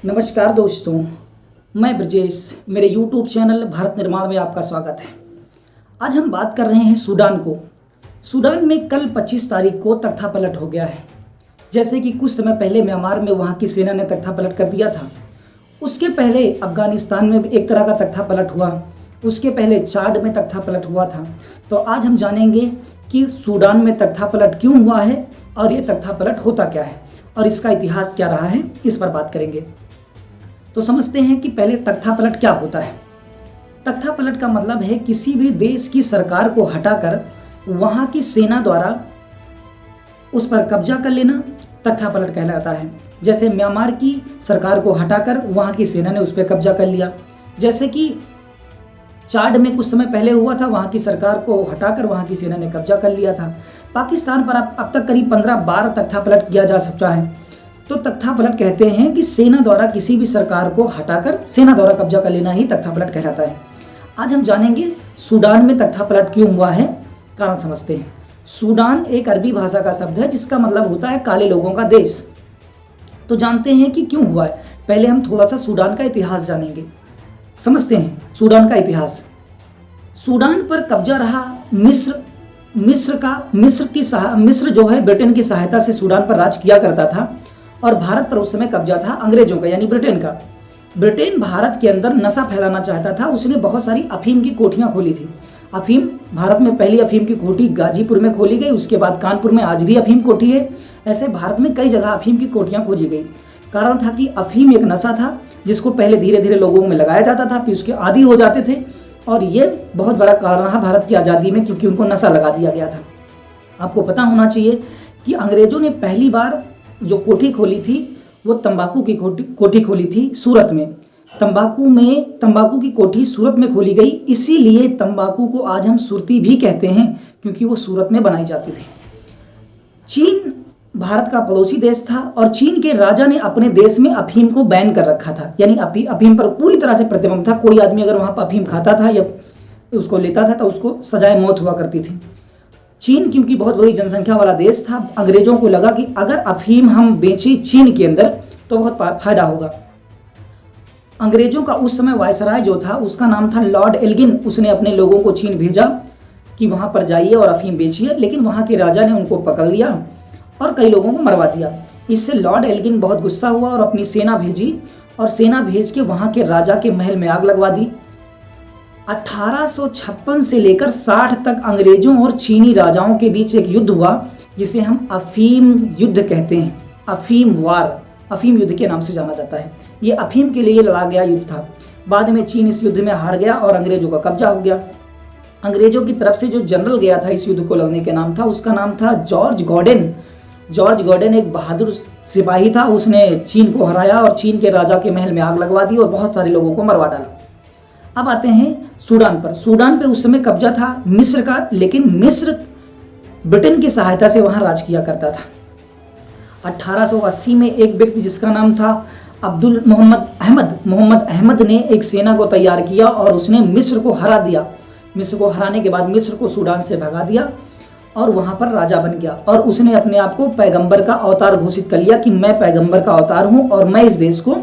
नमस्कार दोस्तों, मैं ब्रजेश। मेरे YouTube चैनल भारत निर्माण में आपका स्वागत है। आज हम बात कर रहे हैं सूडान को। सूडान में कल 25 तारीख को तख्तापलट हो गया है। जैसे कि कुछ समय पहले म्यांमार में वहाँ की सेना ने तख्तापलट कर दिया था, उसके पहले अफगानिस्तान में एक तरह का तख्तापलट हुआ, उसके पहले चाड में तख्तापलट हुआ था। तो आज हम जानेंगे कि सूडान में तख्तापलट क्यों हुआ है और ये तख्तापलट होता क्या है और इसका इतिहास क्या रहा है, इस पर बात करेंगे। तो समझते हैं कि पहले तख्तापलट क्या होता है। तख्तापलट का मतलब है किसी भी देश की सरकार को हटाकर वहाँ की सेना द्वारा उस पर कब्जा कर लेना, तख्तापलट कहलाता है। जैसे म्यांमार की सरकार को हटाकर वहाँ की सेना ने उस पर कब्जा कर लिया, जैसे कि चाड में कुछ समय पहले हुआ था, वहाँ की सरकार को हटाकर वहाँ की सेना ने कब्जा कर लिया था। पाकिस्तान पर अब तक करीब 15 बार तख्तापलट किया जा सकता है। तो तख्तापलट कहते हैं कि सेना द्वारा किसी भी सरकार को हटाकर सेना द्वारा कब्जा कर लेना ही तख्तापलट कहलाता है। आज हम जानेंगे सूडान में तख्तापलट क्यों हुआ है, कारण समझते हैं। सूडान एक अरबी भाषा का शब्द है जिसका मतलब होता है काले लोगों का देश। तो जानते हैं कि क्यों हुआ है। पहले हम थोड़ा सा सूडान का इतिहास जानेंगे, समझते हैं सूडान का इतिहास। सूडान पर कब्जा रहा मिस्र जो है ब्रिटेन की सहायता से सूडान पर राज किया करता था और भारत पर उस समय कब्जा था अंग्रेजों का, यानी ब्रिटेन का। ब्रिटेन भारत के अंदर नशा फैलाना चाहता था। उसने बहुत सारी अफीम की कोठियाँ खोली थी। अफीम, भारत में पहली अफीम की कोठी गाजीपुर में खोली गई, उसके बाद कानपुर में आज भी अफीम कोठी है। ऐसे भारत में कई जगह अफीम की कोठियाँ खोजी गई। कारण था कि अफीम एक नशा था जिसको पहले धीरे धीरे लोगों में लगाया जाता था, फिर उसके आदी हो जाते थे। और ये बहुत बड़ा कारण रहा भारत की आज़ादी में, क्योंकि उनको नशा लगा दिया गया था। आपको पता होना चाहिए कि अंग्रेजों ने पहली बार जो कोठी खोली थी वो तंबाकू की कोठी खोली थी सूरत में। तंबाकू की कोठी सूरत में खोली गई, इसीलिए तंबाकू को आज हम सुरती भी कहते हैं, क्योंकि वो सूरत में बनाई जाती थी। चीन भारत का पड़ोसी देश था और चीन के राजा ने अपने देश में अफीम को बैन कर रखा था, यानी अफीम पर पूरी तरह से प्रतिबंध था। कोई आदमी अगर वहाँ पर अफीम खाता था या उसको लेता था तो उसको सजाए मौत हुआ करती थी। चीन क्योंकि बहुत बड़ी जनसंख्या वाला देश था, अंग्रेजों को लगा कि अगर अफीम हम बेचें चीन के अंदर तो बहुत फायदा होगा। अंग्रेजों का उस समय वायसराय जो था उसका नाम था लॉर्ड एल्गिन। उसने अपने लोगों को चीन भेजा कि वहाँ पर जाइए और अफीम बेचिए, लेकिन वहाँ के राजा ने उनको पकड़ लिया और कई लोगों को मरवा दिया। इससे लॉर्ड एल्गिन बहुत गुस्सा हुआ और अपनी सेना भेजी और सेना भेज के वहाँ के राजा के महल में आग लगवा दी। 1856 से लेकर 60 तक अंग्रेजों और चीनी राजाओं के बीच एक युद्ध हुआ जिसे हम अफीम युद्ध कहते हैं। अफीम वार, अफीम युद्ध के नाम से जाना जाता है। ये अफीम के लिए लड़ा गया युद्ध था। बाद में चीन इस युद्ध में हार गया और अंग्रेजों का कब्जा हो गया। अंग्रेजों की तरफ से जो जनरल गया था इस युद्ध को लड़ने के नाम था, उसका नाम था जॉर्ज गॉर्डन। जॉर्ज गॉर्डन एक बहादुर सिपाही था। उसने चीन को हराया और चीन के राजा के महल में आग लगवा दी और बहुत सारे लोगों को मरवा डाला। अब आते हैं सूडान पर। सूडान पे उस समय कब्जा था मिस्र का, लेकिन मिस्र ब्रिटेन की सहायता से वहाँ राज किया करता था। 1880 में एक व्यक्ति जिसका नाम था मोहम्मद अहमद ने एक सेना को तैयार किया और उसने मिस्र को हरा दिया। मिस्र को हराने के बाद मिस्र को सूडान से भगा दिया और वहाँ पर राजा बन गया और उसने अपने आप को पैगंबर का अवतार घोषित कर लिया कि मैं पैगंबर का अवतार हूँ और मैं इस देश को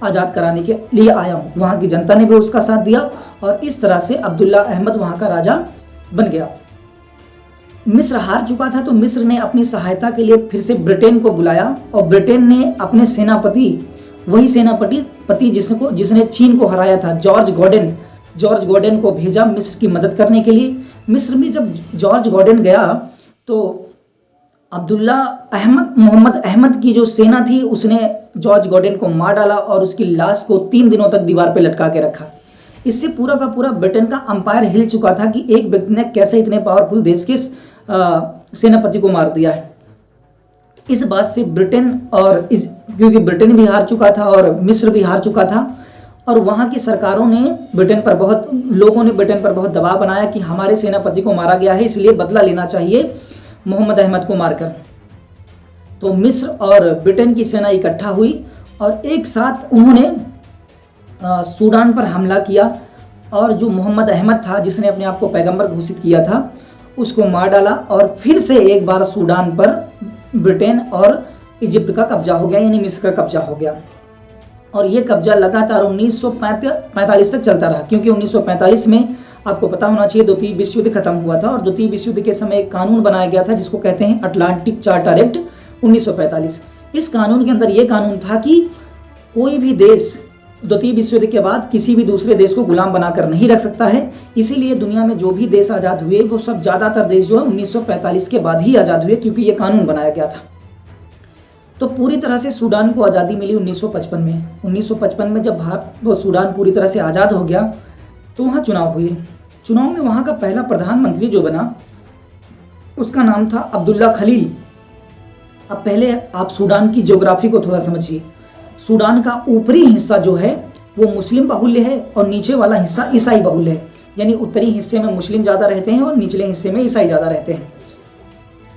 आज़ाद कराने के लिए आया हूँ। वहाँ की जनता ने भी उसका साथ दिया और इस तरह से अब्दुल्ला अहमद वहाँ का राजा बन गया। मिस्र हार चुका था तो मिस्र ने अपनी सहायता के लिए फिर से ब्रिटेन को बुलाया और ब्रिटेन ने अपने वही सेनापति जिसने चीन को हराया था, जॉर्ज गॉर्डन को भेजा मिस्र की मदद करने के लिए। मिस्र में जब जॉर्ज गॉर्डन गया तो मोहम्मद अहमद की जो सेना थी उसने जॉर्ज गॉर्डन को मार डाला और उसकी लाश को 3 दिनों तक दीवार पर लटका के रखा। इससे पूरा का पूरा ब्रिटेन का अंपायर हिल चुका था कि एक व्यक्ति ने कैसे इतने पावरफुल देश के सेनापति को मार दिया है। इस बात से क्योंकि ब्रिटेन भी हार चुका था और मिस्र भी हार चुका था और वहाँ की सरकारों ने लोगों ने ब्रिटेन पर बहुत दबाव बनाया कि हमारे सेनापति को मारा गया है, इसलिए बदला लेना चाहिए मोहम्मद अहमद को मारकर। तो मिस्र और ब्रिटेन की सेना इकट्ठा हुई और एक साथ उन्होंने सूडान पर हमला किया और जो मोहम्मद अहमद था जिसने अपने आप को पैगंबर घोषित किया था उसको मार डाला और फिर से एक बार सूडान पर ब्रिटेन और इजिप्ट का कब्जा हो गया, यानी मिस्र का कब्जा हो गया। और ये कब्जा लगातार 1945 तक चलता रहा, क्योंकि 1945 में आपको पता होना चाहिए द्वितीय विश्व युद्ध खत्म हुआ था और द्वितीय विश्व युद्ध के समय एक कानून बनाया गया था जिसको कहते हैं अटलांटिक चार्टर एक्ट 1945। इस कानून के अंदर ये कानून था कि कोई भी देश द्वितीय विश्व युद्ध के बाद किसी भी दूसरे देश को गुलाम बनाकर नहीं रख सकता है। इसीलिए दुनिया में जो भी देश आज़ाद हुए वो सब ज़्यादातर देश जो है 1945 के बाद ही आज़ाद हुए, क्योंकि ये कानून बनाया गया था। तो पूरी तरह से सूडान को आज़ादी मिली 1955 में। 1955 में जब सूडान पूरी तरह से आज़ाद हो गया तो वहाँ चुनाव हुए। चुनाव में वहाँ का पहला प्रधानमंत्री जो बना उसका नाम था अब्दुल्ला खलील। अब पहले आप सूडान की ज्योग्राफी को थोड़ा समझिए। सूडान का ऊपरी हिस्सा जो है वो मुस्लिम बाहुल्य है और नीचे वाला हिस्सा ईसाई बाहुल्य है, यानी उत्तरी हिस्से में मुस्लिम ज़्यादा रहते हैं और निचले हिस्से में ईसाई ज़्यादा रहते हैं।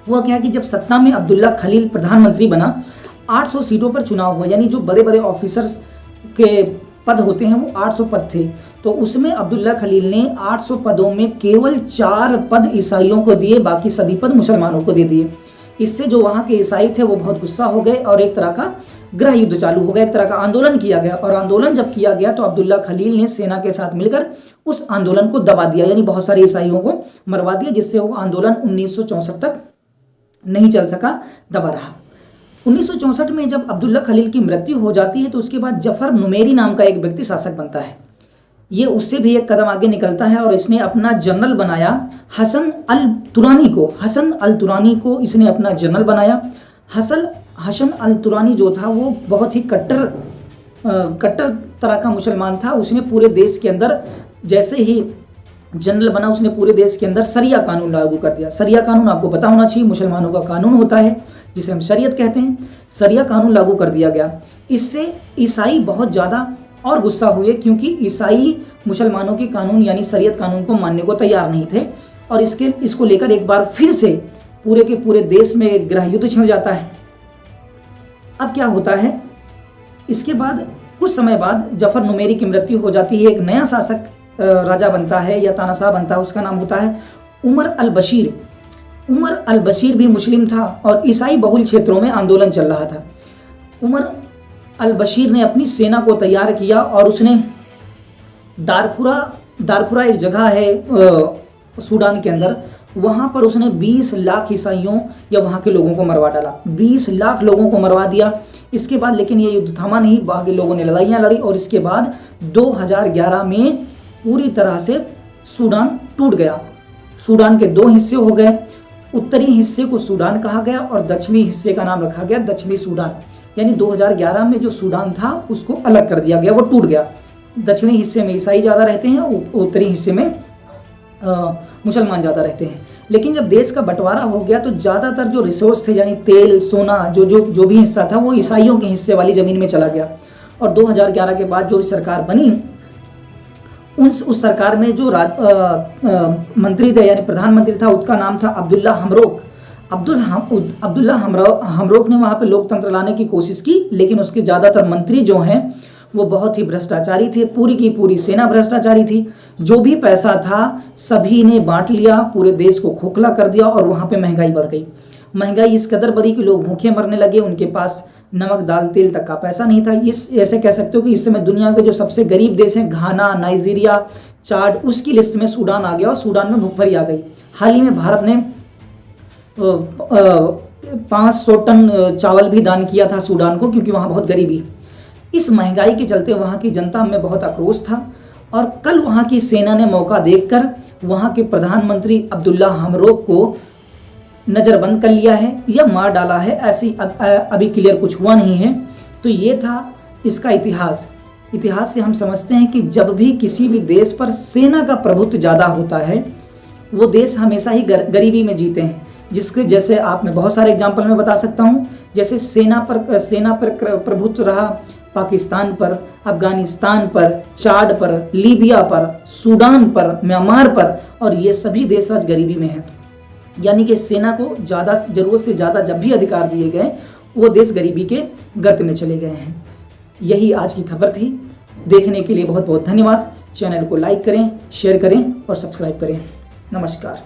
हुआ क्या कि जब सत्ता में अब्दुल्ला खलील प्रधानमंत्री बना, 800 सीटों पर चुनाव हुआ, यानी जो बड़े बड़े ऑफिसर्स के पद होते हैं वो 800 पद थे। तो उसमें अब्दुल्ला खलील ने 800 पदों में केवल 4 पद ईसाइयों को दिए, बाकी सभी पद मुसलमानों को दे दिए। इससे जो वहाँ के ईसाई थे वो बहुत गुस्सा हो गए और एक तरह का गृह युद्ध चालू हो गया, एक तरह का आंदोलन किया गया। और आंदोलन जब किया गया तो अब्दुल्ला खलील ने सेना के साथ मिलकर उस आंदोलन को दबा दिया, यानी बहुत सारे ईसाइयों को मरवा दिया, जिससे वो आंदोलन 1964 तक नहीं चल सका, दबा रहा। 1964 में जब अब्दुल्ला खलील की मृत्यु हो जाती है तो उसके बाद जफर नुमेरी नाम का एक व्यक्ति शासक बनता है। ये उससे भी एक कदम आगे निकलता है और इसने अपना जनरल बनाया हसन अल तुरानी को। हसन अल तुरानी को इसने अपना जनरल बनाया। हसन अल तुरानी जो था वो बहुत ही कट्टर तरह का मुसलमान था। उसने पूरे देश के अंदर जैसे ही जनरल बना उसने पूरे देश के अंदर शरिया कानून लागू कर दिया। शरिया कानून आपको पता होना चाहिए, मुसलमानों का कानून होता है जिसे हम शरीयत कहते हैं। शरिया कानून लागू कर दिया गया। इससे ईसाई बहुत ज़्यादा और गुस्सा हुए, क्योंकि ईसाई मुसलमानों के कानून यानी शरीयत कानून को मानने को तैयार नहीं थे। और इसको लेकर एक बार फिर से पूरे के पूरे देश में गृह युद्ध छिड़ जाता है। अब क्या होता है, इसके बाद कुछ समय बाद जफर नुमेरी की मृत्यु हो जाती है। एक नया शासक राजा बनता है या तानाशाह बनता है, उसका नाम होता है उमर अल बशीर। उमर अल बशीर भी मुस्लिम था और ईसाई बहुल क्षेत्रों में आंदोलन चल रहा था। उमर अल बशीर ने अपनी सेना को तैयार किया और उसने दारफुरा एक जगह है सूडान के अंदर, वहाँ पर उसने 20 लाख ईसाइयों या वहाँ के लोगों को मरवा डाला। 20 लाख लोगों को मरवा दिया। इसके बाद लेकिन ये युद्ध थमा नहीं, बाकी लोगों ने लड़ाइयाँ लड़ी और इसके बाद 2011 में पूरी तरह से सूडान टूट गया। सूडान के 2 हिस्से हो गए। उत्तरी हिस्से को सूडान कहा गया और दक्षिणी हिस्से का नाम रखा गया दक्षिणी सूडान। यानी 2011 में जो सूडान था उसको अलग कर दिया गया, वो टूट गया। दक्षिणी हिस्से में ईसाई ज़्यादा रहते हैं, उत्तरी हिस्से में मुसलमान ज़्यादा रहते हैं। लेकिन जब देश का बंटवारा हो गया तो ज़्यादातर जो रिसोर्स थे यानी तेल, सोना, जो भी हिस्सा था वो ईसाइयों के हिस्से वाली ज़मीन में चला गया। और 2011 के बाद जो सरकार बनी उस सरकार में जो मंत्री थे यानी प्रधानमंत्री था उसका नाम था अब्दुल्ला हमरोक। अब्दुल्ला हमरोक ने वहाँ पे लोकतंत्र लाने की कोशिश की, लेकिन उसके ज़्यादातर मंत्री जो हैं वो बहुत ही भ्रष्टाचारी थे। पूरी की पूरी सेना भ्रष्टाचारी थी। जो भी पैसा था सभी ने बांट लिया, पूरे देश को खोखला कर दिया और वहाँ पे महंगाई बढ़ गई। महंगाई इस कदर बढ़ी कि लोग भूखे मरने लगे, उनके पास नमक दाल तेल तक का पैसा नहीं था। ऐसे कह सकते हो कि इस समय दुनिया के जो सबसे गरीब देश हैं, घाना, नाइजीरिया, चाड, उसकी लिस्ट में सूडान आ गया और सूडान में भूखमरी आ गई। हाल ही में भारत ने 500 टन चावल भी दान किया था सूडान को, क्योंकि वहाँ बहुत गरीबी। इस महंगाई के चलते वहाँ की जनता में बहुत आक्रोश था और कल वहाँ की सेना ने मौका देखकर वहाँ के प्रधानमंत्री अब्दुल्ला हमरोक को नज़रबंद कर लिया है या मार डाला है। ऐसी अभी क्लियर कुछ हुआ नहीं है। तो ये था इसका इतिहास। इतिहास से हम समझते हैं कि जब भी किसी भी देश पर सेना का प्रभुत्व ज़्यादा होता है वो देश हमेशा ही गरीबी में जीते हैं। जिसके जैसे आप मैं बहुत सारे एग्जाम्पल में बता सकता हूँ। जैसे सेना पर प्रभुत्व रहा पाकिस्तान पर, अफगानिस्तान पर, चाड पर, लीबिया पर, सूडान पर, म्यांमार पर, और ये सभी देश आज गरीबी में हैं। यानी कि सेना को ज़्यादा ज़रूरत से ज़्यादा जब भी अधिकार दिए गए वो देश गरीबी के गर्त में चले गए हैं। यही आज की खबर थी। देखने के लिए बहुत बहुत धन्यवाद। चैनल को लाइक करें, शेयर करें और सब्सक्राइब करें। नमस्कार।